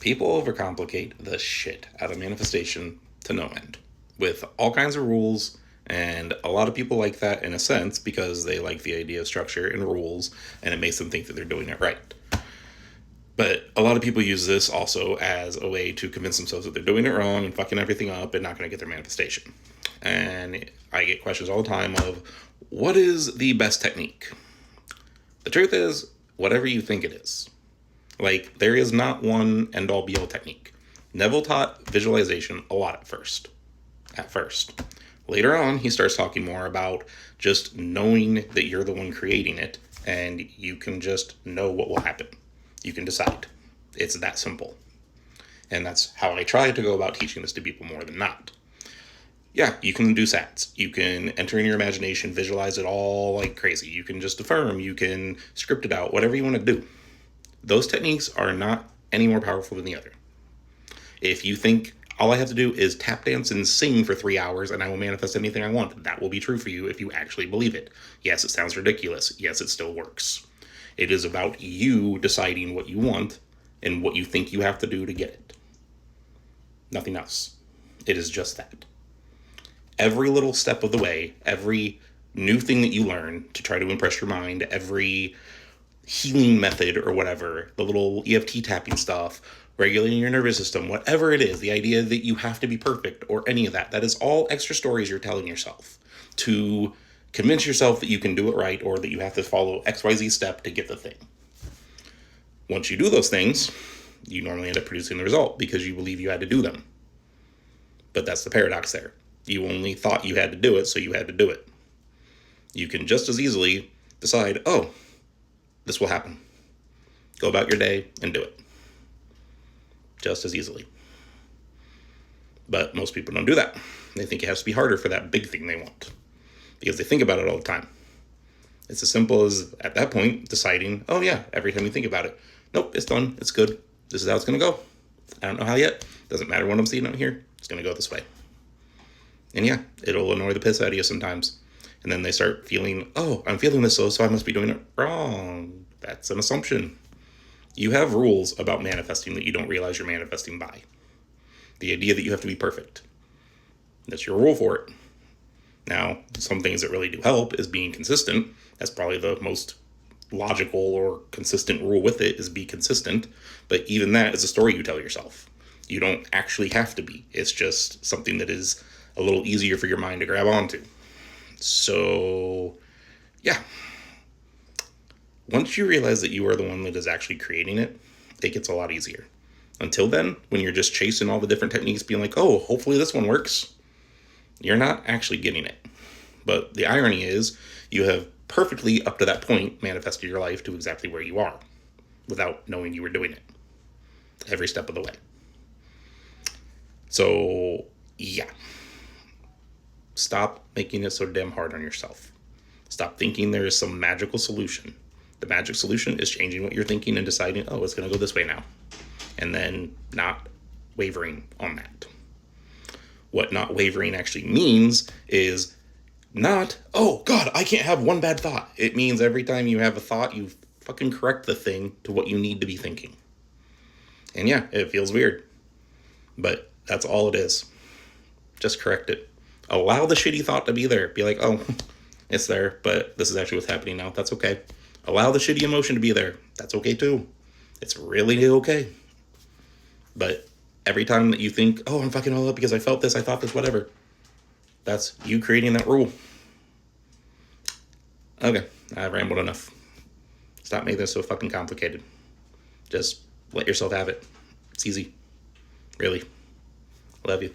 People overcomplicate the shit out of manifestation to no end with all kinds of rules, and a lot of people like that in a sense because they like the idea of structure and rules, and it makes them think that they're doing it right. But a lot of people use this also as a way to convince themselves that they're doing it wrong and fucking everything up and not going to get their manifestation. And I get questions all the time of, what is the best technique? The truth is, whatever you think it is. Like, there is not one end-all be-all technique. Neville taught visualization a lot at first. Later on, he starts talking more about just knowing that you're the one creating it, and you can just know what will happen. You can decide. It's that simple. And that's how I try to go about teaching this to people more than not. Yeah, you can do sats. You can enter in your imagination, visualize it all like crazy. You can just affirm. You can script it out, whatever you want to do. Those techniques are not any more powerful than the other. If you think all I have to do is tap dance and sing for 3 hours and I will manifest anything I want, that will be true for you if you actually believe it. Yes, it sounds ridiculous. Yes, it still works. It is about you deciding what you want and what you think you have to do to get it. Nothing else. It is just that. Every little step of the way, every new thing that you learn to try to impress your mind, every healing method or whatever, the little EFT tapping stuff, regulating your nervous system, whatever it is, the idea that you have to be perfect or any of that, that is all extra stories you're telling yourself to convince yourself that you can do it right or that you have to follow XYZ step to get the thing. Once you do those things, you normally end up producing the result because you believe you had to do them. But that's the paradox there. You only thought you had to do it, so you had to do it. You can just as easily decide, oh, this will happen. Go about your day and do it. Just as easily. But most people don't do that. They think it has to be harder for that big thing they want. Because they think about it all the time. It's as simple as, at that point, deciding, oh yeah, every time you think about it, nope, it's done, it's good. This is how it's going to go. I don't know how yet. Doesn't matter what I'm seeing out here. It's going to go this way. And yeah, it'll annoy the piss out of you sometimes. And then they start feeling, oh, I'm feeling this, so I must be doing it wrong. That's an assumption. You have rules about manifesting that you don't realize you're manifesting by. The idea that you have to be perfect. That's your rule for it. Now, some things that really do help is being consistent. That's probably the most logical or consistent rule with it, is be consistent. But even that is a story you tell yourself. You don't actually have to be. It's just something that is a little easier for your mind to grab onto. So, yeah. Once you realize that you are the one that is actually creating it, it gets a lot easier. Until then, when you're just chasing all the different techniques, being like, oh, hopefully this one works, you're not actually getting it. But the irony is, you have perfectly, up to that point, manifested your life to exactly where you are, without knowing you were doing it. Every step of the way. So, yeah. Stop making it so damn hard on yourself. Stop thinking there is some magical solution. The magic solution is changing what you're thinking and deciding, oh, it's going to go this way now. And then not wavering on that. What not wavering actually means is not, oh, God, I can't have one bad thought. It means every time you have a thought, you fucking correct the thing to what you need to be thinking. And yeah, it feels weird. But that's all it is. Just correct it. Allow the shitty thought to be there. Be like, oh, it's there, but this is actually what's happening now. That's okay. Allow the shitty emotion to be there. That's okay too. It's really okay. But every time that you think, oh, I'm fucking all up because I felt this, I thought this, whatever, that's you creating that rule. Okay, I've rambled enough. Stop making this so fucking complicated. Just let yourself have it. It's easy. Really. Love you.